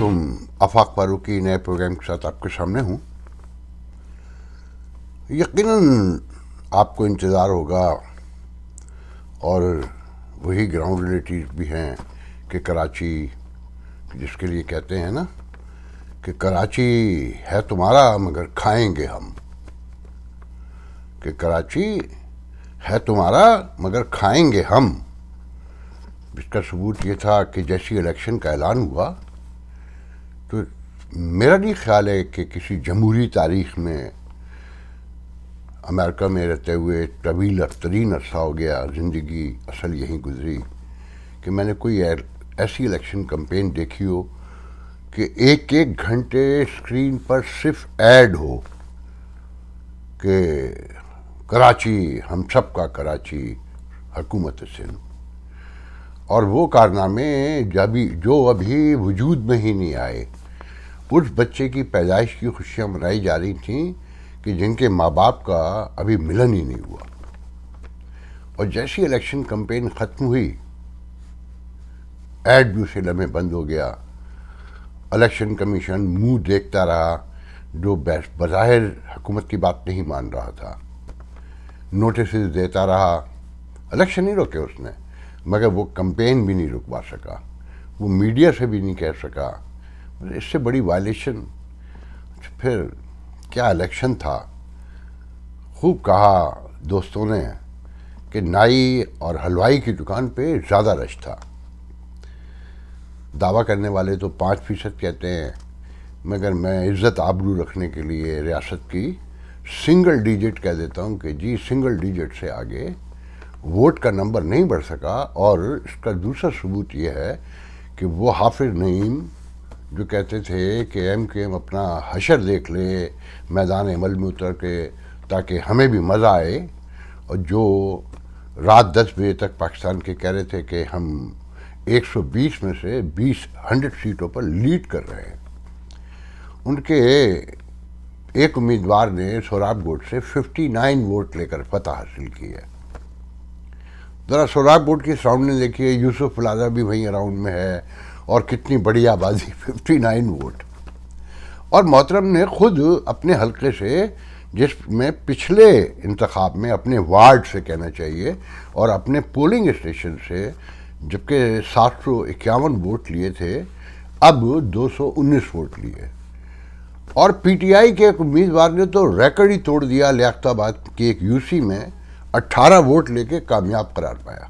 वालेकुम। आफाक फारूकी नए प्रोग्राम के साथ आपके सामने हूँ। यकीनन आपको इंतज़ार होगा और वही ग्राउंड रिलेटिव भी हैं कि कराची, जिसके लिए कहते हैं ना कि कराची है तुम्हारा मगर खाएंगे हम, कि कराची है तुम्हारा मगर खाएंगे हम। इसका सबूत ये था कि जैसी इलेक्शन का ऐलान हुआ तो मेरा नहीं ख्याल है कि किसी जमहूरी तारीख में, अमेरिका में रहते हुए तवील तरीन अरसा हो गया, ज़िंदगी असल यहीं गुजरी, कि मैंने कोई ऐसी इलेक्शन कैंपेन देखी हो कि एक एक घंटे स्क्रीन पर सिर्फ ऐड हो कि कराची हम सब का कराची, हुकूमत सिंध। और वो कारनामे जो अभी वजूद में ही नहीं आए। उस बच्चे की पैदाइश की खुशियाँ मनाई जा रही थीं कि जिनके माँ बाप का अभी मिलन ही नहीं हुआ। और जैसी इलेक्शन कैंपेन ख़त्म हुई, ऐड भी उसे लम्हे बंद हो गया। इलेक्शन कमीशन मुंह देखता रहा, जो बज़ाहिर हुकूमत की बात नहीं मान रहा था, नोटिस देता रहा। इलेक्शन नहीं रोके उसने, मगर वो कैंपेन भी नहीं रुकवा सका, वो मीडिया से भी नहीं कह सका। इससे बड़ी वायलेशन फिर क्या इलेक्शन था। खूब कहा दोस्तों ने कि नाई और हलवाई की दुकान पे ज़्यादा रश था। दावा करने वाले तो 5% कहते हैं, मगर मैं इज़्ज़त आबरू रखने के लिए रियासत की सिंगल डिजिट कह देता हूँ कि जी सिंगल डिजिट से आगे वोट का नंबर नहीं बढ़ सका। और इसका दूसरा सबूत यह है कि वो हाफिज नईम जो कहते थे कि MQM अपना हशर देख ले मैदान अमल में उतर के, ताकि हमें भी मज़ा आए, और जो रात 10 बजे तक पाकिस्तान के कह रहे थे कि हम 120 में से 100 सीटों पर लीड कर रहे हैं, उनके एक उम्मीदवार ने सोराबकोट से 59 वोट लेकर फतह हासिल की है। ज़रा सोराबकोट की सराउंडिंग देखिए, यूसुफ प्लाजा भी वहीं अराउंड में है और कितनी बड़ी आबादी, 59 वोट। और मोहतरम ने खुद अपने हल्के से, जिसमें पिछले इंतखाब में अपने वार्ड से कहना चाहिए और अपने पोलिंग स्टेशन से जबकि 751 वोट लिए थे, अब 219 वोट लिए। और PTI के एक उम्मीदवार ने तो रिकॉर्ड ही तोड़ दिया, लियाकताबाद की एक UC में 18 वोट लेके कामयाब करार पाया।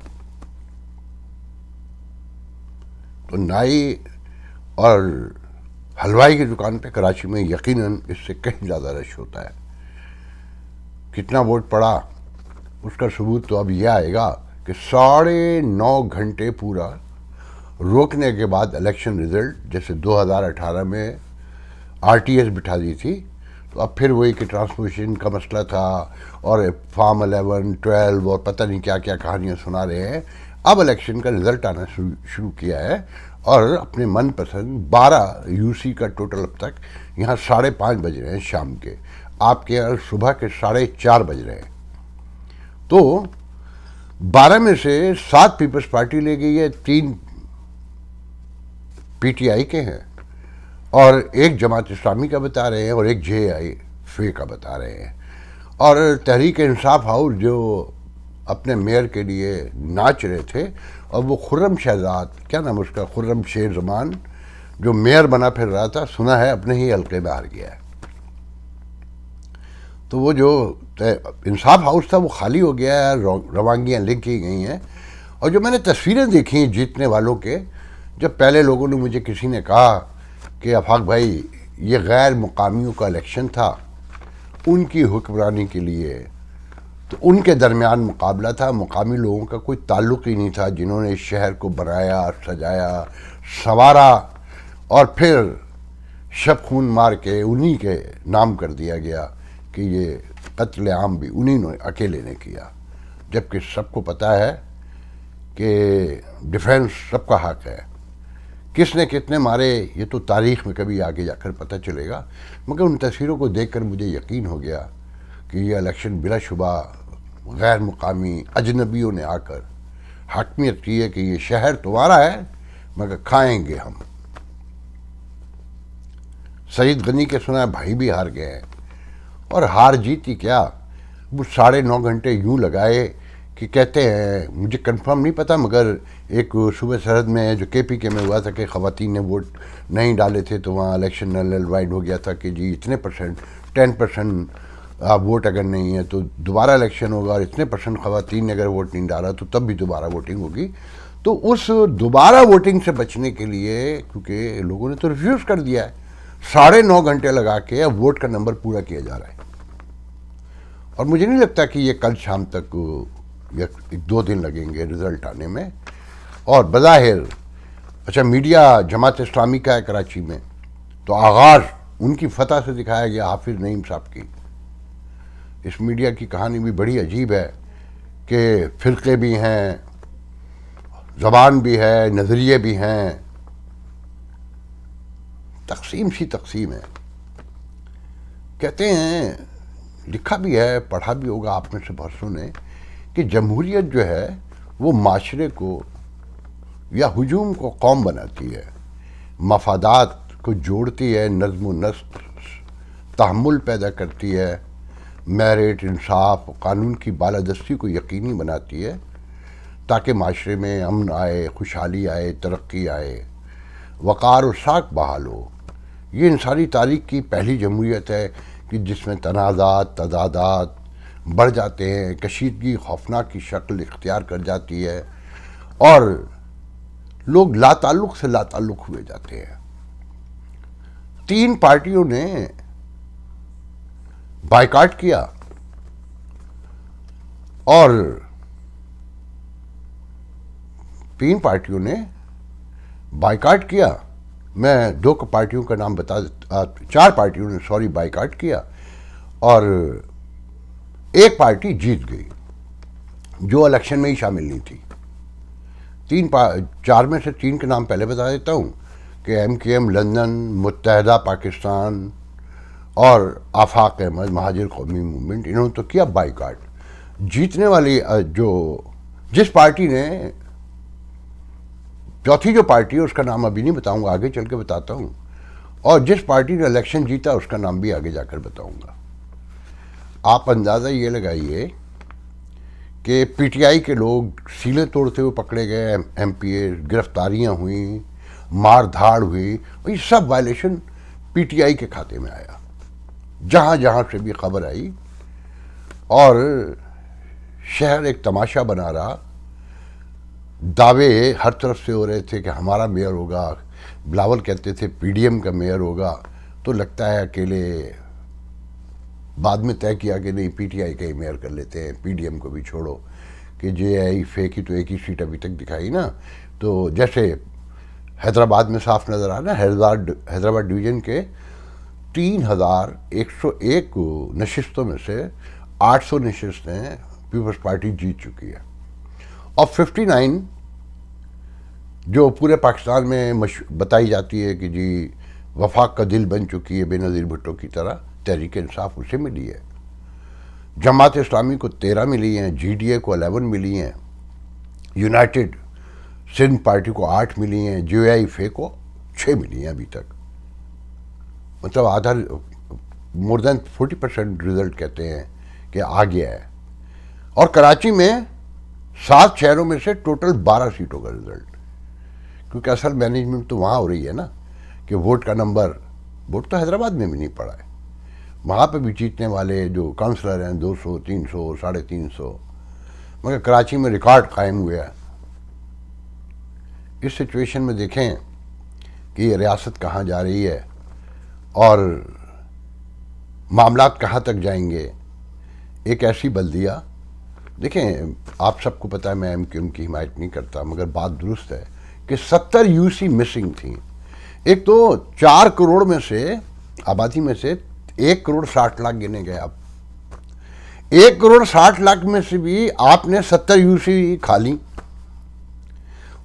तो नाई और हलवाई की दुकान पे कराची में यकीनन इससे कहीं ज़्यादा रश होता है। कितना वोट पड़ा उसका सबूत तो अब यह आएगा कि 9.5 घंटे पूरा रोकने के बाद इलेक्शन रिजल्ट, जैसे 2018 में RTS बिठा दी थी, तो अब फिर वही कि ट्रांसपोजिशन का मसला था और फॉर्म 11, 12 और पता नहीं क्या क्या कहानियाँ सुना रहे हैं। अब इलेक्शन का रिजल्ट आना शुरू किया है और अपने मनपसंद 12 UC का टोटल अब तक यहाँ 5:30 बज रहे हैं शाम के, आपके यहाँ सुबह के 4:30 बज रहे हैं। तो 12 में से 7 पीपल्स पार्टी ले गई है, 3 PTI के हैं और एक जमात इस्लामी का बता रहे हैं और एक JIFA का बता रहे हैं। और तहरीक इंसाफ हाउस जो अपने मेयर के लिए नाच रहे थे, और वो खुर्रम शहजाद, क्या नाम उसका, खुर्रम शेर जमान, जो मेयर बना फिर रहा था, सुना है अपने ही हल्के में हार गया है। तो वो जो इंसाफ हाउस था वो खाली हो गया है, रवानगियाँ लिखी गई हैं। और जो मैंने तस्वीरें देखी हैं जीतने वालों के, जब पहले लोगों ने मुझे किसी ने कहा कि आफाक भाई ये गैर मुकामियों का इलेक्शन था, उनकी हुक्मरानी के लिए, तो उनके दरमियान मुकाबला था, मुकामी लोगों का कोई ताल्लुक़ ही नहीं था, जिन्होंने इस शहर को बनाया, सजाया, संवारा और फिर शब खून मार के उन्हीं के नाम कर दिया गया कि ये कत्ल आम भी उन्हीं ने अकेले ने किया। जबकि सबको पता है कि डिफेंस सबका हक है, किसने कितने मारे ये तो तारीख़ में कभी आगे जाकर पता चलेगा। मगर उन तस्वीरों को देखकर मुझे यकीन हो गया कि ये इलेक्शन बिलाशुबा गैर मुकामी अजनबियों ने आकर हकमियत की है कि ये शहर तुम्हारा है मगर खाएंगे हम। सईद गनी के सुना है भाई भी हार गए हैं। और हार जीत ही क्या, वो 9.5 घंटे यूं लगाए कि कहते हैं, मुझे कंफर्म नहीं पता, मगर एक सूबे सरहद में जो KPK में हुआ था कि ख़वातीन ने वोट नहीं डाले थे तो वहाँ इलेक्शन नल वाइड हो गया था कि जी इतने परसेंट 10% वोट अगर नहीं है तो दोबारा इलेक्शन होगा, और इतने परसेंट ख़वातीन ने अगर वोट नहीं डाला तो तब भी दोबारा वोटिंग होगी। तो उस दोबारा वोटिंग से बचने के लिए, क्योंकि लोगों ने तो रिफ्यूज़ कर दिया है, 9.5 घंटे लगा के अब वोट का नंबर पूरा किया जा रहा है। और मुझे नहीं लगता कि ये कल शाम तक या 1-2 दिन लगेंगे रिज़ल्ट आने में। और बज़ाहिर अच्छा मीडिया जमात इस्लामी का है कराची में, तो आगाज़ उनकी फतह से दिखाया गया हाफिज़ नईम साहब की। इस मीडिया की कहानी भी बड़ी अजीब है कि फ़िरक़े भी हैं, ज़बान भी है, नज़रिए भी हैं, तक़सीम सी तक़सीम है। कहते हैं, लिखा भी है, पढ़ा भी होगा आप में से बहुत सुने, कि जमहूरियत जो है वो माशरे को या हुजूम को कौम बनाती है, मफादात को जोड़ती है, नज़्म व नस्क तहम्मुल पैदा करती है, मेरिट, इंसाफ, कानून की बालादस्ती को यकीनी बनाती है ताकि माशरे में अमन आए, खुशहाली आए, तरक्की आए, वक़ार और साख बहाल हो। ये इंसानी तारीख़ की पहली जमहूरियत है कि जिसमें तनाज़ात, तज़ादात बढ़ जाते हैं, कशीदगी खौफनाक की शक्ल इख्तियार कर जाती है और लोग लाताल्लुक़ से लाताल्लुक़ हुए जाते हैं। 3 पार्टियों ने बायकॉट किया और 3 पार्टियों ने बायकॉट किया। मैं 2 पार्टियों का नाम बता देता, 4 पार्टियों ने सॉरी बायकॉट किया और एक पार्टी जीत गई जो इलेक्शन में ही शामिल नहीं थी। 4 में से 3 के नाम पहले बता देता हूँ कि MKM लंदन, मुत्तहदा पाकिस्तान और आफाक अहमद महाजिर कौमी मूवमेंट, इन्होंने तो किया बायकॉट। जीतने वाली जिस पार्टी ने, चौथी जो पार्टी है उसका नाम अभी नहीं बताऊंगा, आगे चल के बताता हूँ, और जिस पार्टी ने इलेक्शन जीता उसका नाम भी आगे जाकर बताऊंगा। आप अंदाज़ा ये लगाइए कि PTI के लोग सीलें तोड़ते हुए पकड़े गए, MPA, गिरफ्तारियाँ हुई, मार धाड़ हुई, और ये सब वायलेशन PTI के खाते में आया, जहाँ जहाँ से भी खबर आई। और शहर एक तमाशा बना रहा, दावे हर तरफ से हो रहे थे कि हमारा मेयर होगा, बिलावल कहते थे PDM का मेयर होगा, तो लगता है अकेले बाद में तय किया कि नहीं PTI का ही मेयर कर लेते हैं, PDM को भी छोड़ो कि JI फे की तो एक ही सीट अभी तक दिखाई ना। तो जैसे हैदराबाद में साफ नज़र आ रहा है, हैदराबाद डिवीज़न के 3101 नशिस्तों में से 800 नशिस्तें पीपल्स पार्टी जीत चुकी है और 59 जो पूरे पाकिस्तान में बताई जाती है कि जी वफाक का दिल बन चुकी है बेनज़ीर भुट्टो की तरह, तहरीक इंसाफ उसे मिली है। जमात इस्लामी को 13 मिली हैं, GDA को 11 मिली हैं, यूनाइटेड सिंध पार्टी को 8 मिली हैं, JI फे को 6 मिली हैं अभी तक। मतलब आधा, मोर देन 40% रिजल्ट कहते हैं कि आ गया है। और कराची में 7 शहरों में से टोटल 12 सीटों का रिजल्ट, क्योंकि असल मैनेजमेंट तो वहाँ हो रही है ना कि वोट का नंबर, वोट तो हैदराबाद में भी नहीं पड़ा है, वहाँ पे भी जीतने वाले जो काउंसलर हैं 200, 300, 350, मगर कराची में रिकॉर्ड कायम हुआ है। इस सिचुएशन में देखें कि ये रियासत कहाँ जा रही है और मामलात कहाँ तक जाएंगे। एक ऐसी बल्दिया, देखें आप सबको पता है मैं MKM की हिमायत नहीं करता, मगर बात दुरुस्त है कि 70 UC मिसिंग थी। एक तो 4 करोड़ में से, आबादी में से 1 करोड़ 60 लाख गिने गए। अब 1 करोड़ 60 लाख में से भी आपने 70 UC खा ली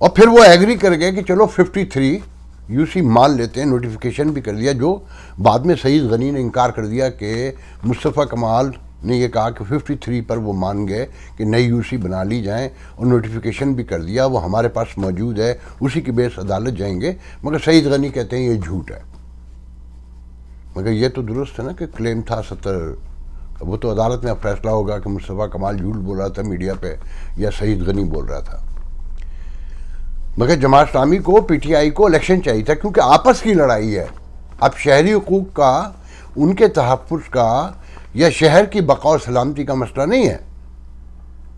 और फिर वो एग्री कर गए कि चलो 53 UC मान लेते हैं, नोटिफिकेशन भी कर दिया, जो बाद में सईद गनी ने इनकार कर दिया कि मुस्तफ़ा कमाल ने ये कहा कि 53 पर वो मान गए कि नई UC बना ली जाए और नोटिफिकेशन भी कर दिया, वो हमारे पास मौजूद है, उसी की बेस अदालत जाएंगे। मगर सईद गनी कहते हैं ये झूठ है। मगर ये तो दुरुस्त है ना कि क्लेम था 70, वो तो अदालत में फैसला होगा कि मुस्तफ़ा कमाल झूठ बोल रहा था मीडिया पे या सईद गनी बोल रहा था। मगर जमात इस्लामी को, पीटीआई को इलेक्शन चाहिए था, क्योंकि आपस की लड़ाई है। अब शहरी हुकूक का, उनके तहफ़्फ़ुज़ का या शहर की बका और सलामती का मसला नहीं है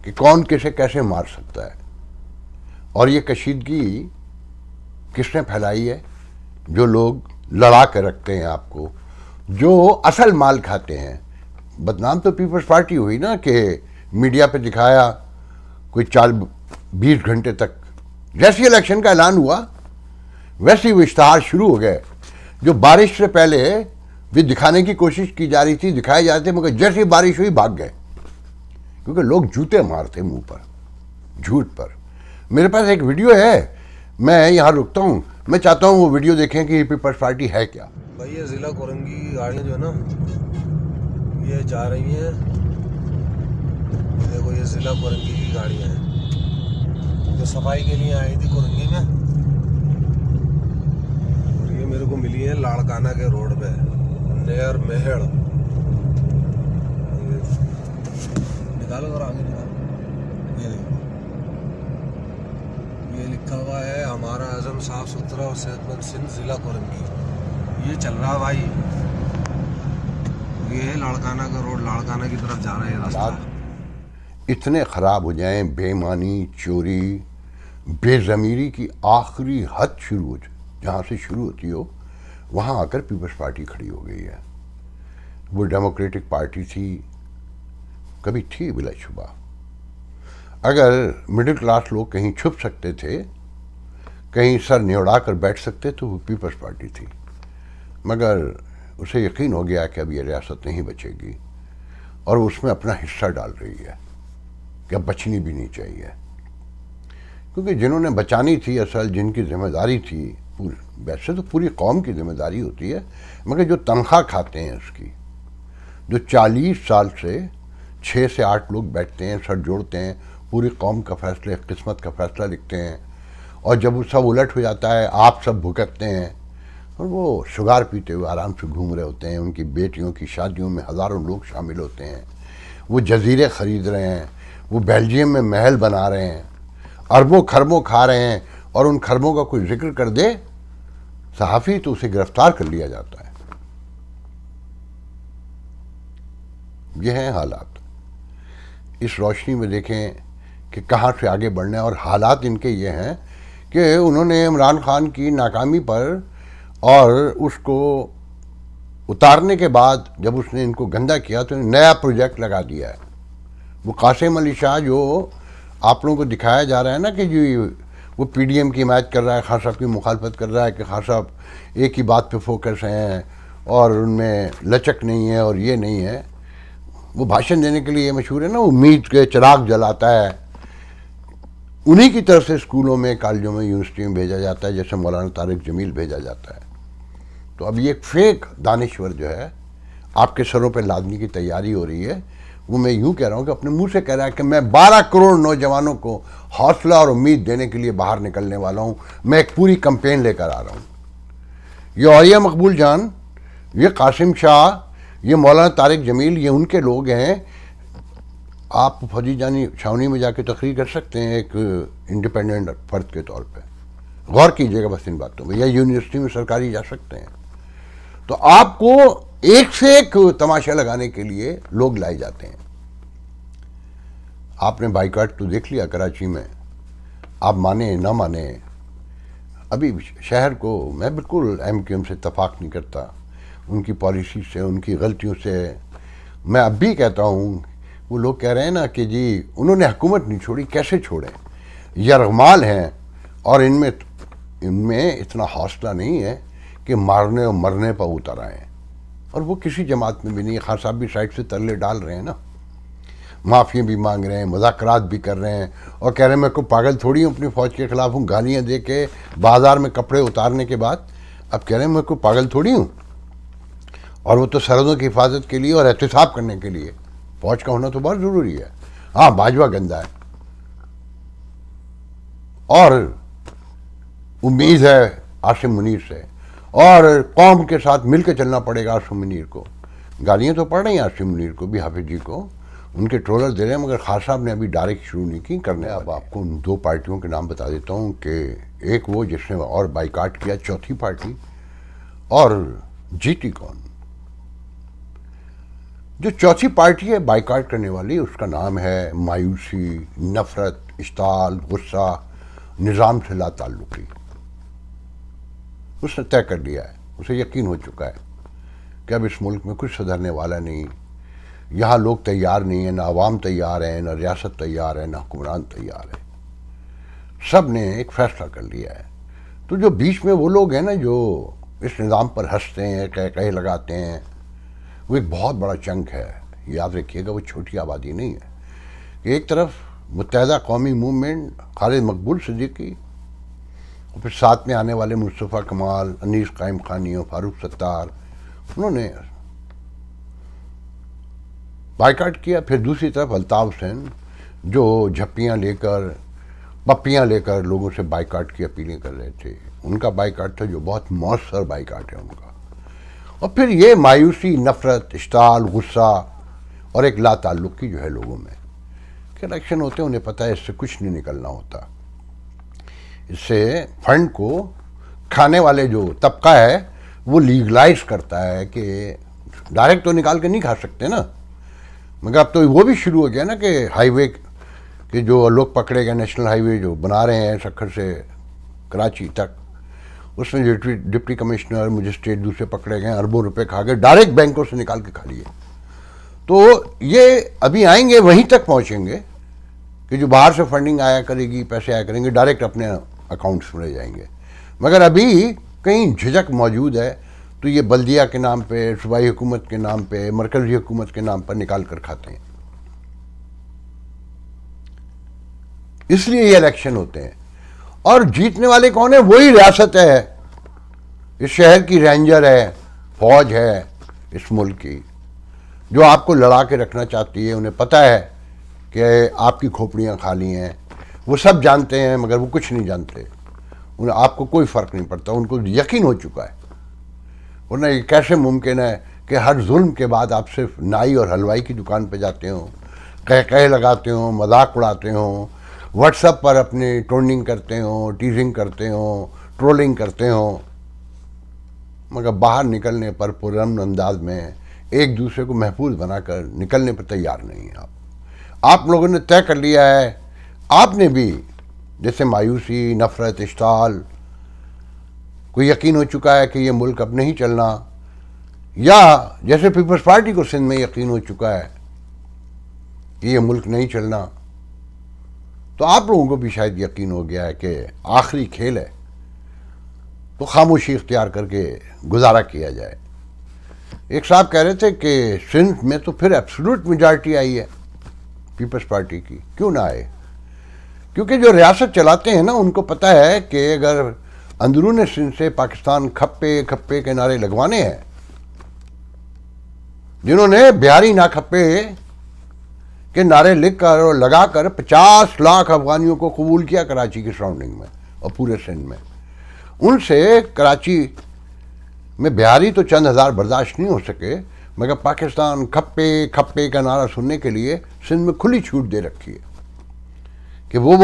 कि कौन किसे कैसे मार सकता है। और ये कशीदगी किसने फैलाई है? जो लोग लड़ा कर रखते हैं आपको, जो असल माल खाते हैं। बदनाम तो पीपल्स पार्टी हुई ना कि मीडिया पे दिखाया कोई 20 घंटे तक। जैसे इलेक्शन का ऐलान हुआ वैसे ही वो इश्तहार शुरू हो गए, जो बारिश से पहले भी दिखाने की कोशिश की जा रही थी, दिखाए जा रहे थे, मगर जैसे ही बारिश हुई भाग गए, क्योंकि लोग जूते मारते मुंह पर, झूठ पर। मेरे पास एक वीडियो है, मैं यहाँ रुकता हूँ, मैं चाहता हूँ वो वीडियो देखें कि पीपल्स पार्टी है क्या। भाई ये जिला कोरंगी की गाड़ियाँ जो है ना, ये जा रही हैं, देखो ये जिला कोरंगी की गाड़ियाँ हैं जो सफाई के लिए आई थी कोरंगी में, और ये मेरे को मिली है लाड़काना के रोड पे नियर मेहड़। निकालो और आगे निकालो, ये देखो ये लिखा हुआ है हमारा आज़म साफ सुथरा और सेहतमंद सिंध जिला कोरंगी। ये चल रहा भाई, ये है लाड़काना का रोड, लाड़काना की तरफ जा रहा है रास्ता। इतने ख़राब हो जाएं, बेईमानी, चोरी, बेज़मीरी की आखिरी हद शुरू हो, जहाँ से शुरू होती हो वहाँ आकर पीपल्स पार्टी खड़ी हो गई है। वो डेमोक्रेटिक पार्टी थी, कभी थी बिलाशुबा। अगर मिडिल क्लास लोग कहीं छुप सकते थे, कहीं सर न्योड़ा कर बैठ सकते, तो वो पीपल्स पार्टी थी। मगर उसे यकीन हो गया कि अब ये रियासत नहीं बचेगी, और उसमें अपना हिस्सा डाल रही है कि अब बचनी भी नहीं चाहिए। क्योंकि जिन्होंने बचानी थी, असल जिनकी जिम्मेदारी थी, वैसे तो पूरी कौम की जिम्मेदारी होती है, मगर जो तनख्वाह खाते हैं उसकी, जो 40 साल से 6 से 8 लोग बैठते हैं, सर जोड़ते हैं, पूरी कौम का फैसला, किस्मत का फैसला लिखते हैं, और जब वो सब उलट हो जाता है, आप सब भुगतते हैं, और वो शुगार पीते हुए आराम से घूम रहे होते हैं। उनकी बेटियों की शादियों में हज़ारों लोग शामिल होते हैं, वो जजीरे ख़रीद रहे हैं, वो बेल्जियम में महल बना रहे हैं, अरबों खरबों खा रहे हैं, और उन खरबों का कोई जिक्र कर दे सहाफ़ी तो उसे गिरफ्तार कर लिया जाता है। ये हैं हालात। इस रोशनी में देखें कि कहाँ से आगे बढ़ना है, और हालात इनके ये हैं कि उन्होंने इमरान खान की नाकामी पर और उसको उतारने के बाद जब उसने इनको गंदा किया तो नया प्रोजेक्ट लगा दिया है। वो कासिम अली शाह जो आप लोगों को दिखाया जा रहा है ना कि जो वो पीडीएम की हिमायत कर रहा है, खान साहब की मुखालफत कर रहा है कि खान साहब एक ही बात पे फोकस हैं और उनमें लचक नहीं है और ये नहीं है। वो भाषण देने के लिए मशहूर है ना, उम्मीद के चिराग जलाता है। उन्हीं की तरफ से स्कूलों में, कॉलेजों में, यूनिवर्सिटी में भेजा जाता है, जैसे मौलाना तारिक जमील भेजा जाता है। तो अब ये फेक दानिश्वर जो है आपके सरों पे लादने की तैयारी हो रही है। वो मैं यूँ कह रहा हूँ कि अपने मुंह से कह रहा है कि मैं 12 करोड़ नौजवानों को हौसला और उम्मीद देने के लिए बाहर निकलने वाला हूँ। मैं एक पूरी कैंपेन लेकर आ रहा हूँ। ये औलिया मकबूल जान, ये कासिम शाह, ये मौलाना तारिक जमील, ये उनके लोग हैं। आप फौजी जानी छावनी में जाके तकरीर कर सकते हैं एक इंडिपेंडेंट फर्द के तौर पे, गौर कीजिएगा बस इन बातों में, या यूनिवर्सिटी में सरकारी जा सकते हैं। तो आपको एक से एक तमाशा लगाने के लिए लोग लाए जाते हैं। आपने बाइकाट तो देख लिया कराची में, आप माने ना माने। अभी शहर को मैं बिल्कुल एमक्यूएम से इत्तफाक नहीं करता, उनकी पॉलिसी से, उनकी गलतियों से। मैं अब भी कहता हूँ, वो लोग कह रहे हैं ना कि जी उन्होंने हुकूमत नहीं छोड़ी, कैसे छोड़ें, यरगमाल हैं और इनमें इतना हौसला नहीं है कि मारने और मरने पर उतर आए। और वो किसी जमात में भी नहीं है। खान साहब भी साइड से तरले डाल रहे हैं ना, माफ़ियाँ भी मांग रहे हैं, मुज़ाकरात भी कर रहे हैं, और कह रहे हैं मैं कोई पागल थोड़ी हूँ अपनी फ़ौज के ख़िलाफ़ हूँ। गालियाँ दे के बाज़ार में कपड़े उतारने के बाद अब कह रहे हैं मैं कोई पागल थोड़ी हूँ। और वो तो सरहदों की हिफाजत के लिए और एहतिसाब करने के लिए फ़ौज का होना तो बहुत ज़रूरी है। हाँ, बाजवा गंदा है, और उम्मीद है आसिम मुनीर से, और कौम के साथ मिलकर चलना पड़ेगा आसिम मुनीर को। गालियाँ तो पड़ रही हैं आसिम मुनीर को भी, हाफिज जी को, उनके ट्रोलर दे रहे हैं, मगर खान साहब ने अभी डायरेक्ट शुरू नहीं की करने। अब आपको उन दो पार्टियों के नाम बता देता हूँ कि एक वो जिसने और बाइकाट किया, चौथी पार्टी, और जीती कौन। जो चौथी पार्टी है बाइकाट करने वाली, उसका नाम है मायूसी, नफरत, इश्ताल, गुस्सा, निज़ाम से ला ताल्लुकी। उसने तय कर लिया है, उसे यकीन हो चुका है कि अब इस मुल्क में कुछ सुधरने वाला नहीं। यहाँ लोग तैयार नहीं है, ना अवाम तैयार है, ना रियासत तैयार है, ना हुक्मरान तैयार है। सब ने एक फैसला कर लिया है। तो जो बीच में वो लोग हैं ना जो इस निज़ाम पर हंसते हैं, कह लगाते हैं, वो एक बहुत बड़ा चंक है। याद रखिएगा, वो छोटी आबादी नहीं है कि एक तरफ मुत्तहदा कौमी मूवमेंट, खालिद मकबूल सिद्दीकी, और फिर साथ में आने वाले मुस्तफ़ा कमाल, अनीस कायम खानी और फारूक सत्तार, उन्होंने बाइकाट किया। फिर दूसरी तरफ अल्ताफ़ हुसैन जो झप्पियाँ लेकर, पप्पियाँ लेकर लोगों से बाइकाट की अपीलें कर रहे थे, उनका बाइकाट था जो बहुत मौसर बाइकाट है उनका। और फिर ये मायूसी, नफरत, इश्ताल, गुस्सा और एक ला ताल्लुकी जो है लोगों में कि इलेक्शन होते हैं, उन्हें पता है इससे कुछ नहीं निकलना होता। इससे फंड को खाने वाले जो तबका है वो लीगलाइज करता है कि डायरेक्ट तो निकाल के नहीं खा सकते ना, मगर अब तो वो भी शुरू हो गया ना कि हाईवे के जो लोग पकड़े गए, नेशनल हाईवे जो बना रहे हैं सक्खर से कराची तक, उसमें जो डिप्टी कमिश्नर, मजिस्ट्रेट दूसरे पकड़े गए, अरबों रुपए खा गए, डायरेक्ट बैंकों से निकाल के खा लिए। तो ये अभी आएंगे, वहीं तक पहुंचेंगे कि जो बाहर से फंडिंग आया करेगी, पैसे आया करेंगे, डायरेक्ट अपने अकाउंट्स में ले जाएंगे। मगर अभी कहीं झिझक मौजूद है, तो ये बल्दिया के नाम पे, सूबाई हुकूमत के नाम पे, मरकजी हुकूमत के नाम पर निकाल कर खाते हैं। इसलिए ये इलेक्शन होते हैं। और जीतने वाले कौन है? वही रियासत है, इस शहर की रेंजर है, फौज है इस मुल्क की, जो आपको लड़ा के रखना चाहती है। उन्हें पता है कि आपकी खोपड़ियाँ खाली हैं, वो सब जानते हैं, मगर वो कुछ नहीं जानते। उन्हें आपको कोई फ़र्क नहीं पड़ता, उनको यकीन हो चुका है। वरना ये कैसे मुमकिन है कि हर जुल्म के बाद आप सिर्फ नाई और हलवाई की दुकान पे जाते हो, कह लगाते हो, मजाक उड़ाते हो, व्हाट्सएप पर अपनी ट्रोलिंग करते हो, टीजिंग करते हो, ट्रोलिंग करते हो, मगर बाहर निकलने पर पुरअमन अंदाज में एक दूसरे को महफूज बनाकर निकलने पर तैयार नहीं है। आप लोगों ने तय कर लिया है, आपने भी, जैसे मायूसी, नफरत, इश्ताल, कोई यकीन हो चुका है कि ये मुल्क अब नहीं चलना, या जैसे पीपल्स पार्टी को सिंध में यकीन हो चुका है कि ये मुल्क नहीं चलना, तो आप लोगों को भी शायद यकीन हो गया है कि आखिरी खेल है, तो खामोशी इख्तियार करके गुजारा किया जाए। एक साहब कह रहे थे कि सिंध में तो फिर एब्सोल्यूट मेजॉरिटी आई है पीपल्स पार्टी की, क्यों ना आए? क्योंकि जो रियासत चलाते हैं ना, उनको पता है कि अगर अंदरून सिंध से पाकिस्तान खप्पे खप्पे के नारे लगवाने हैं, जिन्होंने बिहारी ना खप्पे के नारे लिखकर और लगाकर 50 लाख अफगानियों को कबूल किया कराची की सराउंडिंग में और पूरे सिंध में, उनसे कराची में बिहारी तो चंद हज़ार बर्दाश्त नहीं हो सके, मगर पाकिस्तान खप्पे खप्पे का नारा सुनने के लिए सिंध में खुली छूट दे रखी है कि वो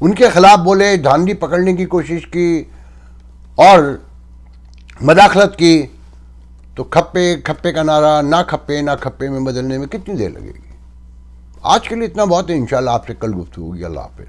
उनके खिलाफ बोले, धांधली पकड़ने की कोशिश की और मदाखलत की, तो खप्पे खप्पे का नारा ना खप्पे में बदलने में कितनी देर लगेगी? आज के लिए इतना बहुत है। इंशाल्लाह आपसे कल गुफ्तगू होगी। अल्लाह हाफ़िज़।